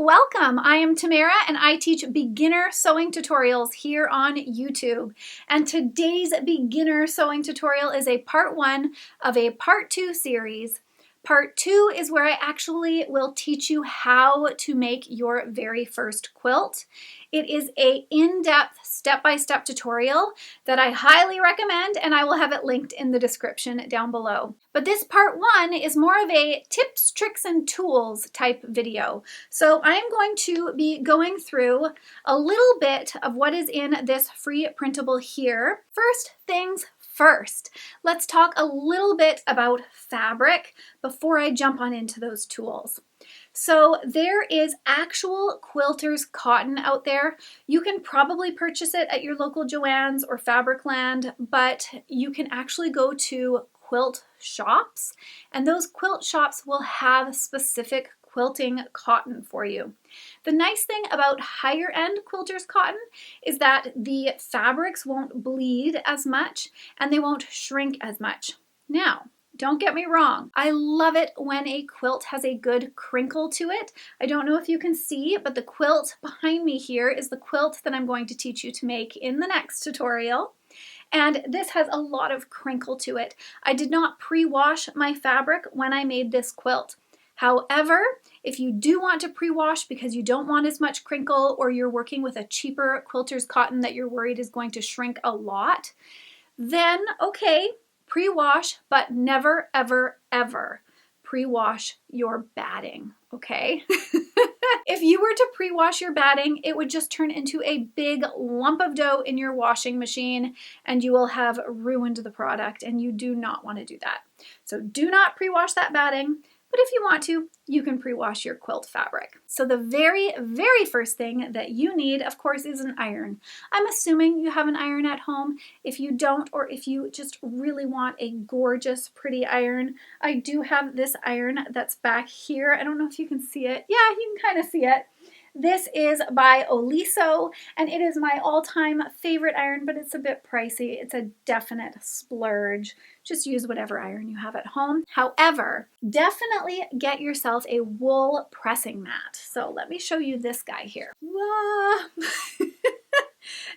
welcome. I am Tamara and I teach beginner sewing tutorials here on YouTube. And today's beginner sewing tutorial is a part 1 of a part 2 series. Part 2 is where I actually will teach you how to make your very first quilt. It is an in-depth step-by-step tutorial that I highly recommend, and I will have it linked in the description down below. But this part 1 is more of a tips, tricks, and tools type video. So I'm going to be going through a little bit of what is in this free printable here. First things first, let's talk a little bit about fabric before I jump on into those tools. So there is actual quilter's cotton out there. You can probably purchase it at your local Joann's or Fabricland, but you can actually go to quilt shops, and those quilt shops will have specific quilting cotton for you. The nice thing about higher end quilters cotton is that the fabrics won't bleed as much and they won't shrink as much. Now, don't get me wrong, I love it when a quilt has a good crinkle to it. I don't know if you can see, but the quilt behind me here is the quilt that I'm going to teach you to make in the next tutorial. And this has a lot of crinkle to it. I did not pre-wash my fabric when I made this quilt. However, if you do want to pre-wash because you don't want as much crinkle, or you're working with a cheaper quilter's cotton that you're worried is going to shrink a lot, then okay, pre-wash, but never, ever, ever pre-wash your batting, okay? If you were to pre-wash your batting, it would just turn into a big lump of dough in your washing machine, and you will have ruined the product, and you do not want to do that. So do not pre-wash that batting. But if you want to, you can pre-wash your quilt fabric. So the very, very first thing that you need, of course, is an iron. I'm assuming you have an iron at home. If you don't, or if you just really want a gorgeous, pretty iron, I do have this iron that's back here. I don't know if you can see it. Yeah, you can kind of see it. This is by Oliso, and it is my all-time favorite iron, but it's a bit pricey. It's a definite splurge. Just use whatever iron you have at home. However, definitely get yourself a wool pressing mat. So let me show you this guy here.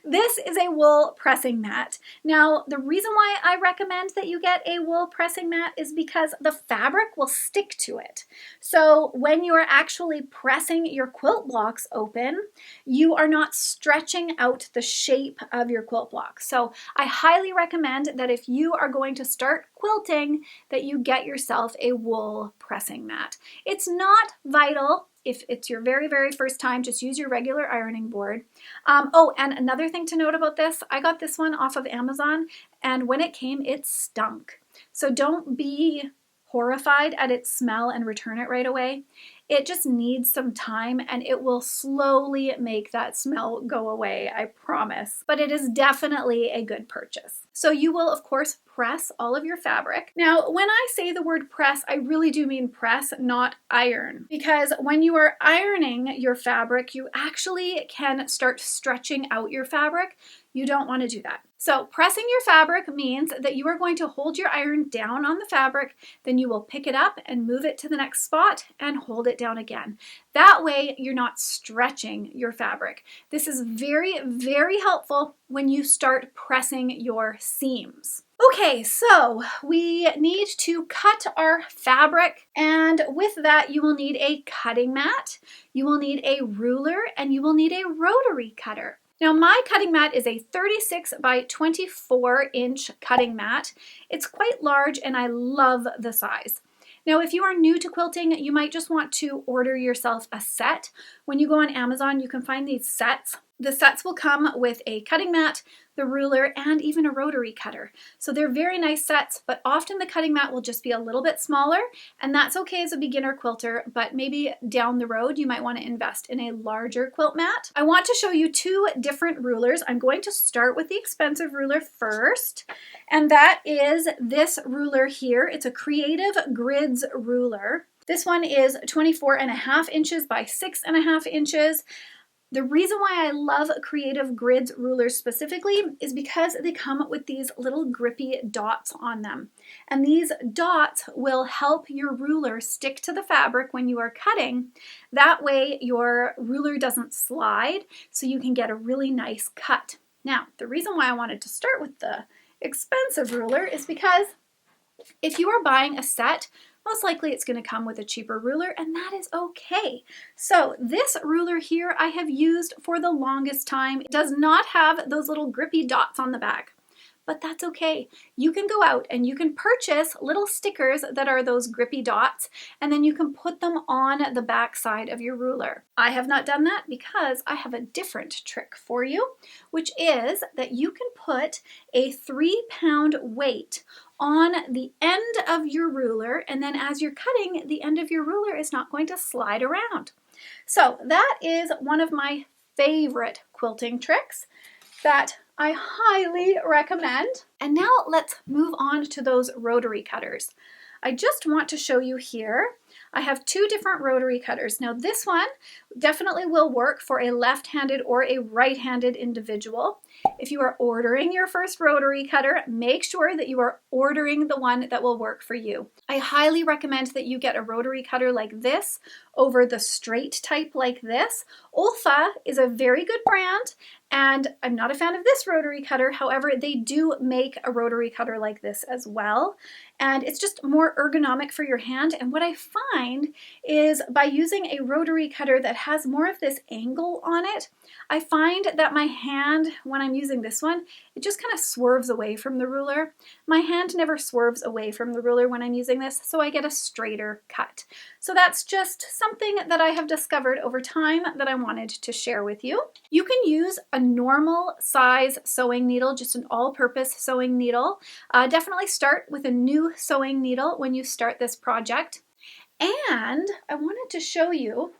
This is a wool pressing mat. Now, the reason why I recommend that you get a wool pressing mat is because the fabric will stick to it. So when you are actually pressing your quilt blocks open, you are not stretching out the shape of your quilt block. So I highly recommend that if you are going to start quilting, that you get yourself a wool pressing mat. It's not vital. If it's your very, very first time, just use your regular ironing board. Oh, and another thing to note about this, I got this one off of Amazon, and when it came, it stunk. So don't be horrified at its smell and return it right away. It just needs some time, and it will slowly make that smell go away, I promise. But it is definitely a good purchase. So you will, of course, press all of your fabric. Now, when I say the word press, I really do mean press, not iron. Because when you are ironing your fabric, you actually can start stretching out your fabric. You don't want to do that. So pressing your fabric means that you are going to hold your iron down on the fabric, then you will pick it up and move it to the next spot and hold it down again. That way you're not stretching your fabric. This is very, very helpful when you start pressing your seams. Okay, so we need to cut our fabric, and with that you will need a cutting mat, you will need a ruler, and you will need a rotary cutter. Now my cutting mat is a 36 by 24 inch cutting mat. It's quite large and I love the size. Now, if you are new to quilting, you might just want to order yourself a set. When you go on Amazon, you can find these sets. The sets will come with a cutting mat, the ruler, and even a rotary cutter. So they're very nice sets, but often the cutting mat will just be a little bit smaller, and that's okay as a beginner quilter, but maybe down the road you might want to invest in a larger quilt mat. I want to show you 2 different rulers. I'm going to start with the expensive ruler first, and that is this ruler here. It's a Creative Grids ruler. This one is 24.5 inches by 6.5 inches. The reason why I love Creative Grids rulers specifically is because they come with these little grippy dots on them. And these dots will help your ruler stick to the fabric when you are cutting. That way your ruler doesn't slide, so you can get a really nice cut. Now, the reason why I wanted to start with the expensive ruler is because if you are buying a set, most likely it's going to come with a cheaper ruler, and that is okay. So this ruler here I have used for the longest time. It does not have those little grippy dots on the back, but that's okay. You can go out and you can purchase little stickers that are those grippy dots, and then you can put them on the back side of your ruler. I have not done that because I have a different trick for you, which is that you can put a 3-pound weight on the end of your ruler, and then as you're cutting, the end of your ruler is not going to slide around. So that is one of my favorite quilting tricks that I highly recommend. And now let's move on to those rotary cutters. I just want to show you here, I have 2 different rotary cutters. Now this one definitely will work for a left-handed or a right-handed individual. If you are ordering your first rotary cutter, make sure that you are ordering the one that will work for you. I highly recommend that you get a rotary cutter like this over the straight type like this. Olfa is a very good brand, and I'm not a fan of this rotary cutter. However, they do make a rotary cutter like this as well. And it's just more ergonomic for your hand. And what I find is by using a rotary cutter that has more of this angle on it, I find that my hand, when I'm using this one, it just kind of swerves away from the ruler. My hand never swerves away from the ruler when I'm using this, so I get a straighter cut. So that's just something that I have discovered over time that I wanted to share with you. You can use a normal size sewing needle, just an all-purpose sewing needle. Definitely start with a new sewing needle when you start this project. And I wanted to show you,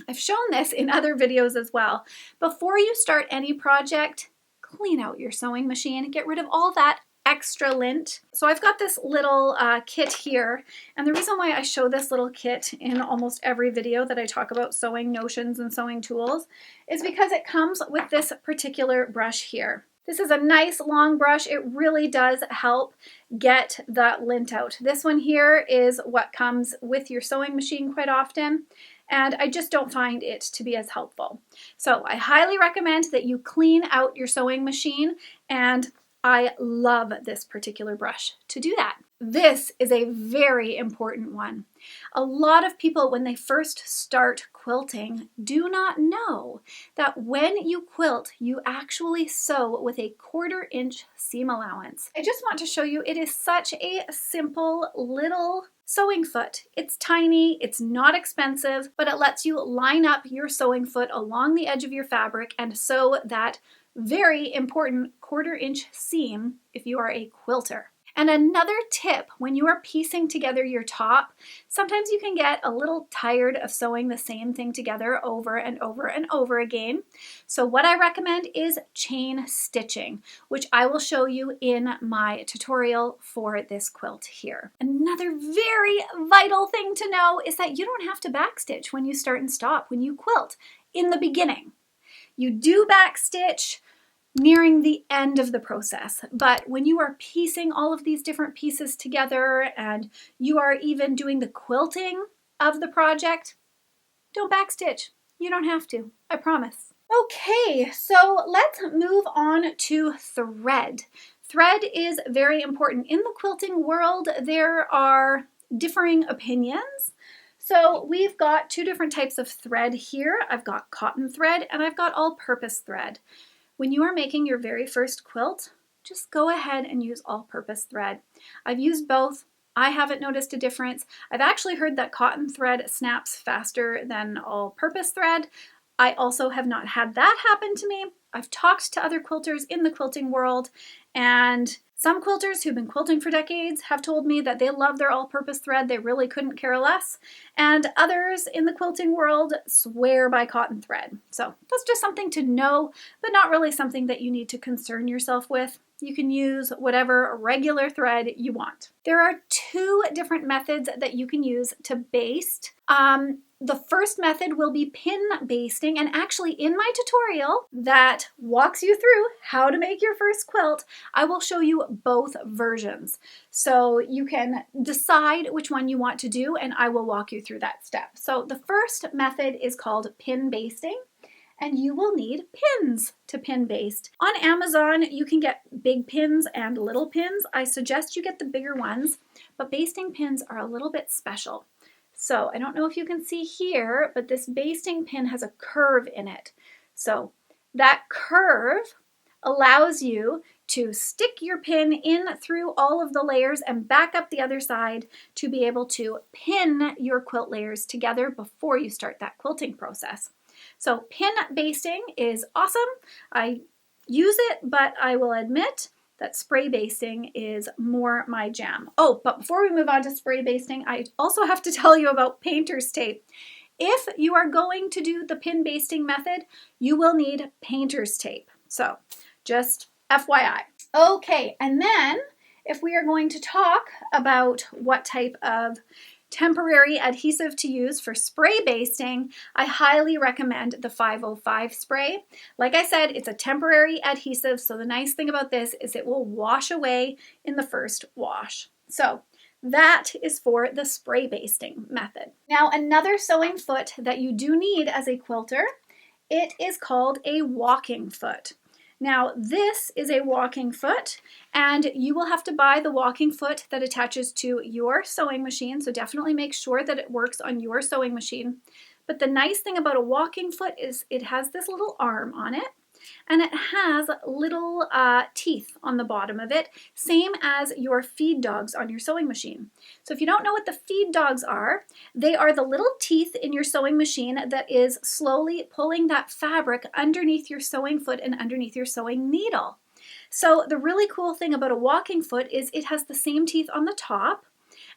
I've shown this in other videos as well. Before you start any project, clean out your sewing machine, get rid of all that extra lint. So I've got this little kit here, and the reason why I show this little kit in almost every video that I talk about sewing notions and sewing tools is because it comes with this particular brush here. This is a nice long brush. It really does help get that lint out. This one here is what comes with your sewing machine quite often, and I just don't find it to be as helpful. So I highly recommend that you clean out your sewing machine, and I love this particular brush to do that. This is a very important one. A lot of people, when they first start quilting, do not know that when you quilt, you actually sew with a 1/4 inch seam allowance. I just want to show you, it is such a simple little sewing foot. It's tiny, it's not expensive, but it lets you line up your sewing foot along the edge of your fabric and sew that very important 1/4 inch seam if you are a quilter. And another tip, when you are piecing together your top, sometimes you can get a little tired of sewing the same thing together over and over and over again. So what I recommend is chain stitching, which I will show you in my tutorial for this quilt here. Another very vital thing to know is that you don't have to backstitch when you start and stop when you quilt in the beginning. You do backstitch nearing the end of the process, but when you are piecing all of these different pieces together and you are even doing the quilting of the project, don't backstitch. You don't have to, I promise. Okay, so let's move on to thread. Thread is very important. In the quilting world, there are differing opinions. So we've got 2 different types of thread here. I've got cotton thread and I've got all-purpose thread. When you are making your very first quilt, just go ahead and use all-purpose thread. I've used both. I haven't noticed a difference. I've actually heard that cotton thread snaps faster than all-purpose thread. I also have not had that happen to me. I've talked to other quilters in the quilting world, and some quilters who've been quilting for decades have told me that they love their all-purpose thread. They really couldn't care less. And others in the quilting world swear by cotton thread. So that's just something to know, but not really something that you need to concern yourself with. You can use whatever regular thread you want. There are 2 different methods that you can use to baste. The first method will be pin basting, and actually in my tutorial that walks you through how to make your first quilt, I will show you both versions. So you can decide which one you want to do, and I will walk you through that step. So the first method is called pin basting, and you will need pins to pin baste. On Amazon, you can get big pins and little pins. I suggest you get the bigger ones, but basting pins are a little bit special. So I don't know if you can see here, but this basting pin has a curve in it. So that curve allows you to stick your pin in through all of the layers and back up the other side to be able to pin your quilt layers together before you start that quilting process. So pin basting is awesome. I use it, but I will admit that spray basting is more my jam. Oh, but before we move on to spray basting, I also have to tell you about painter's tape. If you are going to do the pin basting method, you will need painter's tape. So just FYI. Okay, and then if we are going to talk about what type of temporary adhesive to use for spray basting, I highly recommend the 505 spray. Like I said, it's a temporary adhesive, so the nice thing about this is it will wash away in the first wash. So that is for the spray basting method. Now, another sewing foot that you do need as a quilter, it is called a walking foot. Now, this is a walking foot, and you will have to buy the walking foot that attaches to your sewing machine, so definitely make sure that it works on your sewing machine. But the nice thing about a walking foot is it has this little arm on it, and it has little teeth on the bottom of it, same as your feed dogs on your sewing machine. So if you don't know what the feed dogs are, they are the little teeth in your sewing machine that is slowly pulling that fabric underneath your sewing foot and underneath your sewing needle. So the really cool thing about a walking foot is it has the same teeth on the top,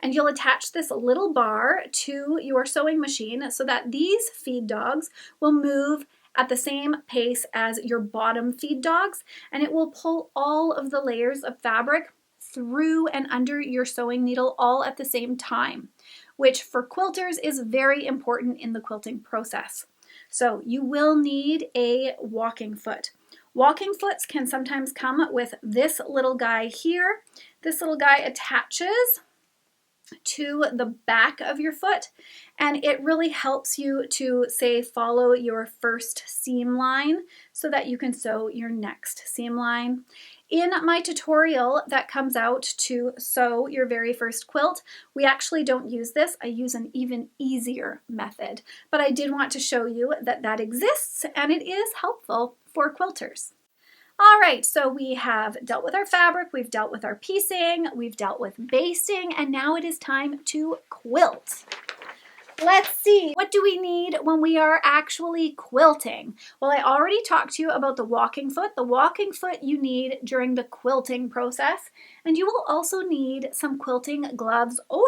and you'll attach this little bar to your sewing machine so that these feed dogs will move at the same pace as your bottom feed dogs, and it will pull all of the layers of fabric through and under your sewing needle all at the same time, which for quilters is very important in the quilting process. So you will need a walking foot. Walking foots can sometimes come with this little guy here. This little guy attaches to the back of your foot, and it really helps you to, say, follow your first seam line so that you can sew your next seam line. In my tutorial that comes out to sew your very first quilt, we actually don't use this. I use an even easier method, but I did want to show you that that exists and it is helpful for quilters. All right, so we have dealt with our fabric, we've dealt with our piecing, we've dealt with basting, and now it is time to quilt. Let's see, what do we need when we are actually quilting? Well, I already talked to you about the walking foot. The walking foot you need during the quilting process, and you will also need some quilting gloves, or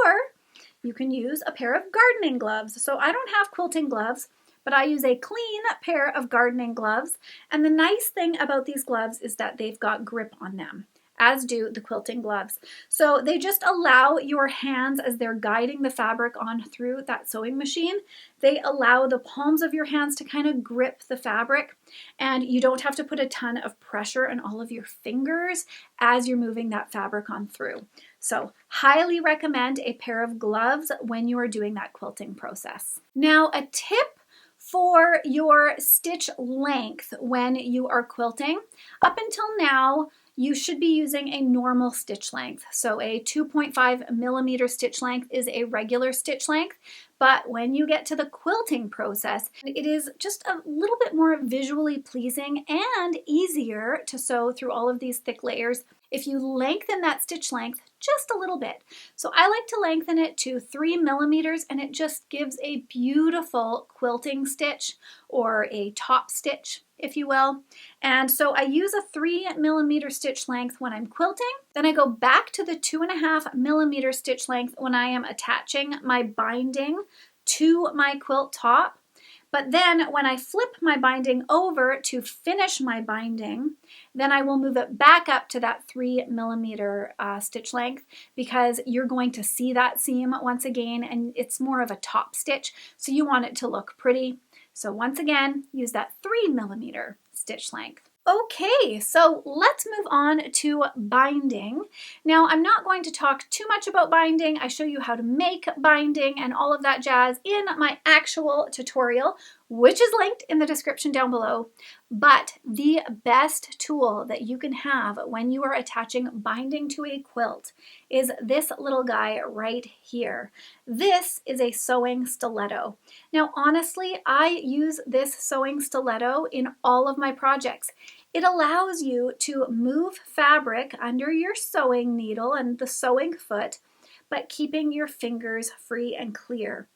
you can use a pair of gardening gloves. So I don't have quilting gloves, but I use a clean pair of gardening gloves, and the nice thing about these gloves is that they've got grip on them, as do the quilting gloves. So they just allow your hands, as they're guiding the fabric on through that sewing machine, they allow the palms of your hands to kind of grip the fabric, and you don't have to put a ton of pressure on all of your fingers as you're moving that fabric on through. So highly recommend a pair of gloves when you are doing that quilting process. Now, a tip for your stitch length when you are quilting. Up until now, you should be using a normal stitch length. So a 2.5 millimeter stitch length is a regular stitch length, but when you get to the quilting process, it is just a little bit more visually pleasing and easier to sew through all of these thick layers if you lengthen that stitch length just a little bit. So I like to lengthen it to 3 millimeters, and it just gives a beautiful quilting stitch, or a top stitch, if you will. And so I use a 3 millimeter stitch length when I'm quilting. Then I go back to the 2.5 millimeter stitch length when I am attaching my binding to my quilt top. But then when I flip my binding over to finish my binding, then I will move it back up to that 3mm stitch length, because you're going to see that seam once again, and it's more of a top stitch, so you want it to look pretty. So once again, use that 3mm stitch length. Okay, so let's move on to binding. Now, I'm not going to talk too much about binding. I show you how to make binding and all of that jazz in my actual tutorial, which is linked in the description down below. But the best tool that you can have when you are attaching binding to a quilt is this little guy right here. This is a sewing stiletto. Now, honestly, I use this sewing stiletto in all of my projects. It allows you to move fabric under your sewing needle and the sewing foot, but keeping your fingers free and clear.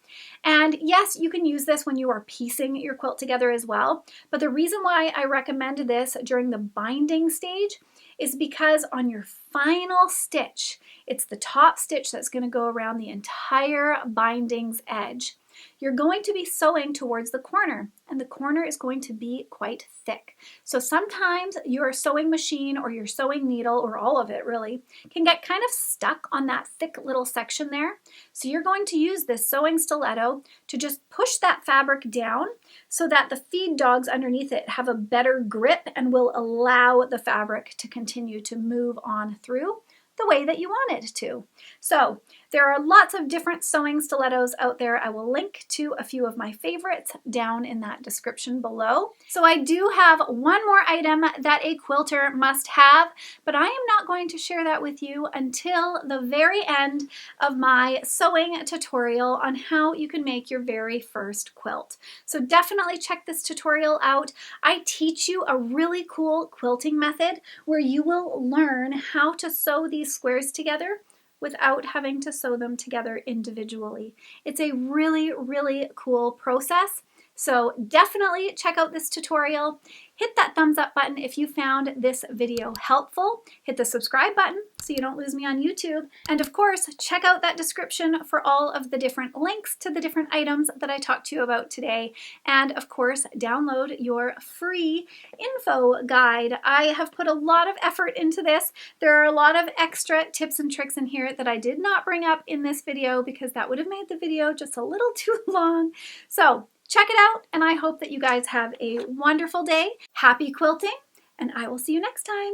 And yes, you can use this when you are piecing your quilt together as well, but the reason why I recommend this during the binding stage is because on your final stitch, it's the top stitch that's going to go around the entire binding's edge. You're going to be sewing towards the corner, and the corner is going to be quite thick. So sometimes your sewing machine or your sewing needle, or all of it really, can get kind of stuck on that thick little section there. So you're going to use this sewing stiletto to just push that fabric down so that the feed dogs underneath it have a better grip and will allow the fabric to continue to move on through the way that you want it to. So there are lots of different sewing stilettos out there. I will link to a few of my favorites down in that description below. So I do have one more item that a quilter must have, but I am not going to share that with you until the very end of my sewing tutorial on how you can make your very first quilt. So definitely check this tutorial out. I teach you a really cool quilting method where you will learn how to sew these squares together without having to sew them together individually. It's a really, really cool process. So definitely check out this tutorial. Hit that thumbs up button if you found this video helpful. Hit the subscribe button so you don't lose me on YouTube. And of course, check out that description for all of the different links to the different items that I talked to you about today. And of course, download your free info guide. I have put a lot of effort into this. There are a lot of extra tips and tricks in here that I did not bring up in this video because that would have made the video just a little too long. So check it out, and I hope that you guys have a wonderful day. Happy quilting, and I will see you next time.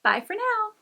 Bye for now.